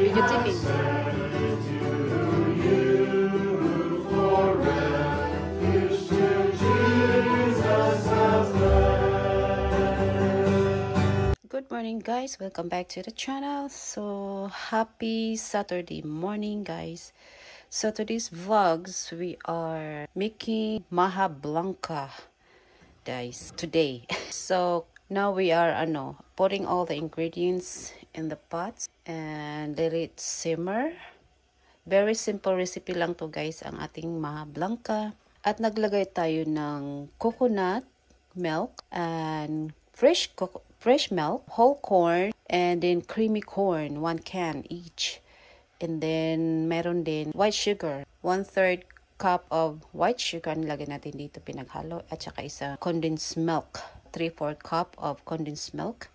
Video TV. Good morning guys, welcome back to the channel. So happy Saturday morning guys. So today's vlogs we are making maha blanca guys today. So now we are putting all the ingredients in the pots and let it simmer. Very simple recipe lang to guys ang ating maha blanca. At naglagay tayo ng coconut milk and fresh milk, whole corn, and then creamy corn, 1 can each. And then meron din white sugar, 1/3 cup of white sugar nilagay natin dito pinaghalo, at saka isa condensed milk, 3/4 cup of condensed milk.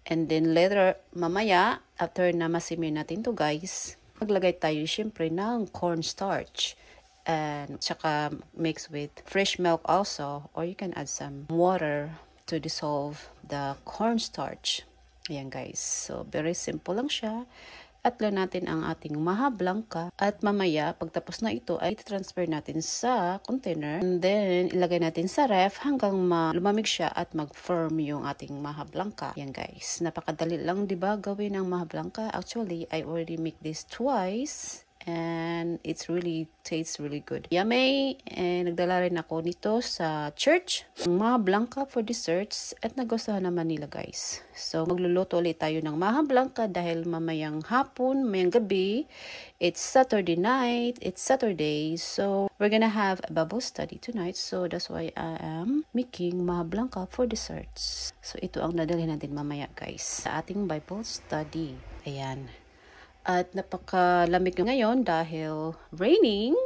And then later, mamaya, after na masimmer natin to guys, maglagay tayo syempre ng cornstarch. And saka mix with fresh milk also, or you can add some water to dissolve the cornstarch. Ayan guys, so very simple lang siya. At lang natin ang ating maha blanca, at mamaya pagtapos na ito ay transfer natin sa container, and then ilagay natin sa ref hanggang lumamig siya at mag-firm yung ating maha blanca. Yan guys, napakadali lang 'di ba gawin ang maha blanca. Actually I already make this twice and it's really tastes really good, yummy. And nagdala rin ako nito sa church, maha blanca for desserts, at nagustuhan naman nila guys. So magluluto ulit tayo ng maha blanca dahil mamayang hapon, mamayang gabi, it's Saturday night, it's Saturday, so we're gonna have a Bible study tonight. So that's why I am making maha blanca for desserts. So ito ang dadalhin natin mamaya guys sa ating Bible study. Ayan. At napakalamig ngayon dahil raining.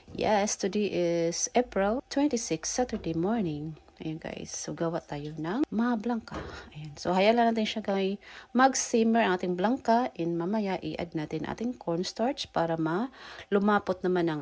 Yes, today is April 26, Saturday morning. Ayan guys, so gawa tayo ng maha blanca. Ayan, so hayaan lang natin siya guys mag-simmer ang ating blanca, and mamaya i-add natin ating cornstarch para lumapot naman ang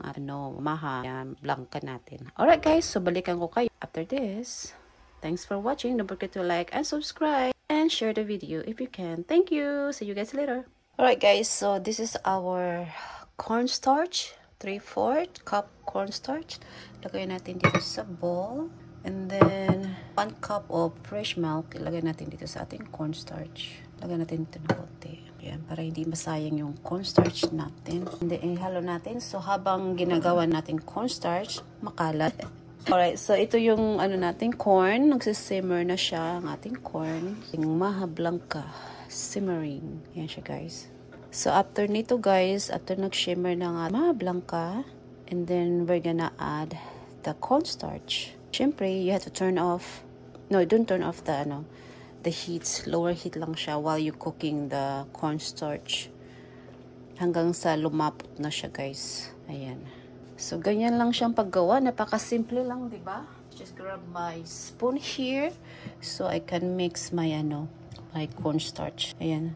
maha blanca natin. Alright guys, so balikan ko kayo after this. Thanks for watching. Don't forget to like and subscribe and share the video if you can. Thank you. See you guys later. Alright guys, so this is our cornstarch, 3/4 cup cornstarch. Lagay natin dito sa bowl. And then 1 cup of fresh milk ilagay natin dito sa ating cornstarch. Lagay natin dito ng konti. Ayan, para hindi masayang yung cornstarch natin. And then ihalo natin. So habang ginagawa natin cornstarch, makalat. Alright, so ito yung natin corn. Nagsisimmer na siya ang ating corn. Yung maha blanca simmering. Yan siya guys. So after nito guys, after nag-shimmer na nga maha blanca, and then we're gonna add the cornstarch. Syempre, you have to turn off. No, don't turn off the heat. Lower heat lang siya while you cooking the cornstarch. Hanggang sa lumapot na siya guys. Ayan. So ganyan lang siyang paggawa. Napaka-simple lang, 'di ba? Just grab my spoon here so I can mix my my cornstarch. Ayan.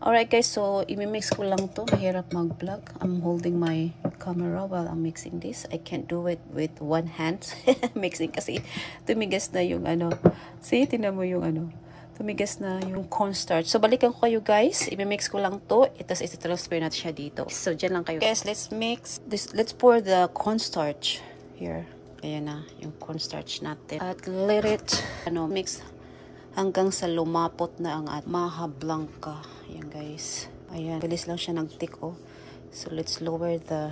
Alright guys, so imimix ko lang to. Mahirap mag-vlog. I'm holding my camera while I'm mixing this. I can't do it with one hand. Mixing kasi tumigas na yung See, tinan mo yung tumigas na yung cornstarch. So balikan ko kayo guys. Imimix ko lang to. Tapos iti-transfer natin siya dito. So dyan lang kayo. Guys, let's mix this. Let's pour the cornstarch here. Ayan na yung cornstarch natin. At let it mix hanggang sa lumapot na ang maha blanca. Ayan guys. Ayan. Bilis lang siya nag-tick So let's lower the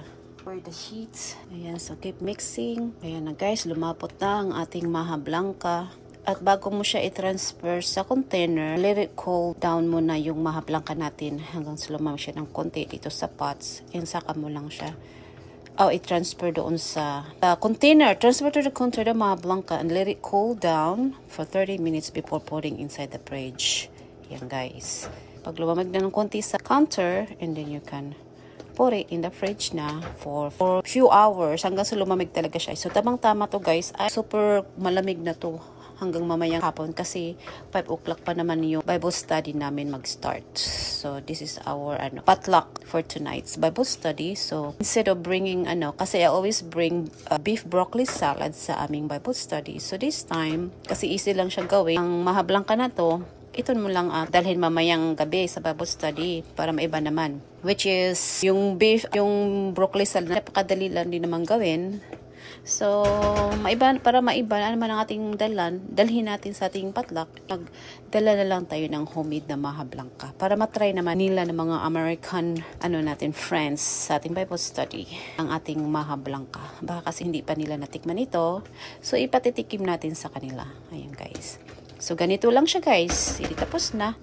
heat. Ayan. So keep mixing. Ayan na guys. Lumapot na ang ating maha blanca. At bago mo siya i-transfer sa container, let it cool down muna yung maha blanca natin hanggang sa lumamig siya ng konti dito sa pots. And saka mo lang siya i-transfer doon sa container. Transfer to the container the maha blanca and let it cool down for 30 minutes before putting inside the fridge. Yan guys. Pag lumamig na ng konti sa counter, and then you can put it in the fridge na for few hours hanggang sa lumamig talaga siya. So tamang-tama to guys. Super malamig na to hanggang mamayang hapon kasi 5 o'clock pa naman yung Bible study namin mag-start. So this is our potluck for tonight's Bible study. So instead of bringing kasi I always bring beef broccoli salad sa aming Bible study. So this time, kasi easy lang siya gawin. Ang mahablang ka na to, ito mo lang dalhin mamayang gabi sa Bible study para maiba naman. Which is, yung broccoli salad, napakadali lang din naman gawin. So, para maiba naman ang ating dalhin natin sa ating potluck, magdala na lang tayo ng homemade na maha blanca para matry naman nila ng mga American friends sa ating Bible study ang ating maha blanca. Baka kasi hindi pa nila natikman ito, so ipatitikim natin sa kanila. Ayan guys. So, ganito lang siya guys. Hindi tapos na.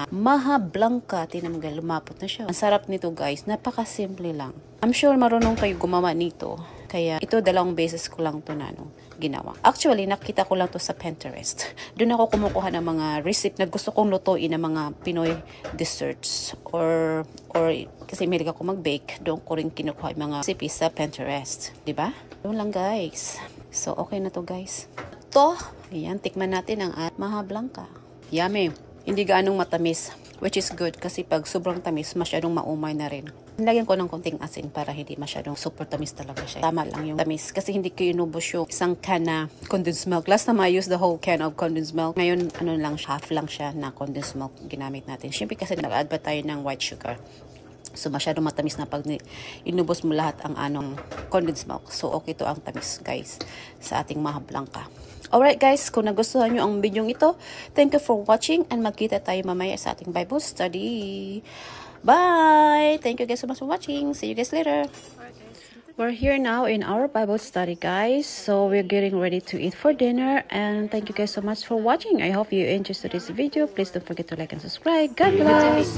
Maha blanca. Tinan mo, lumapot na siya. Ang sarap nito guys. Napaka-simple lang. I'm sure marunong kayo gumawa nito. Kaya ito 2 beses ko lang to ginawa. Actually, nakita ko lang to sa Pinterest. Doon ako kumukuha ng mga recipe na gusto kong lutuin ng mga Pinoy desserts. Or kasi mahilig ako mag-bake. Doon ko rin kinukuha yung mga recipe sa Pinterest. Diba? Doon lang guys. So, okay na to guys. Ayan, tikman natin ang maha blanca. Yummy. Hindi gaanong matamis, which is good kasi pag sobrang tamis, masyadong maumay na rin. Lagyan ko ng konting asin para hindi masyadong super tamis talaga siya. Tama lang yung tamis kasi hindi ko inubos yung isang can na condensed milk. Last time I used the whole can of condensed milk. Ngayon, half lang siya na condensed milk ginamit natin. Siyempre kasi nag-add pa tayo ng white sugar. So, masyadong matamis na pag inubos mo lahat ang condensed milk. So, okay to ang tamis, guys, sa ating maha blanca. Alright guys, kung nagustuhan nyo ang video ito, thank you for watching and magkita tayo mamaya sa ating Bible study. Bye! Thank you guys so much for watching. See you guys later. We're here now in our Bible study guys. So we're getting ready to eat for dinner and thank you guys so much for watching. I hope you enjoyed this video. Please don't forget to like and subscribe. God bless!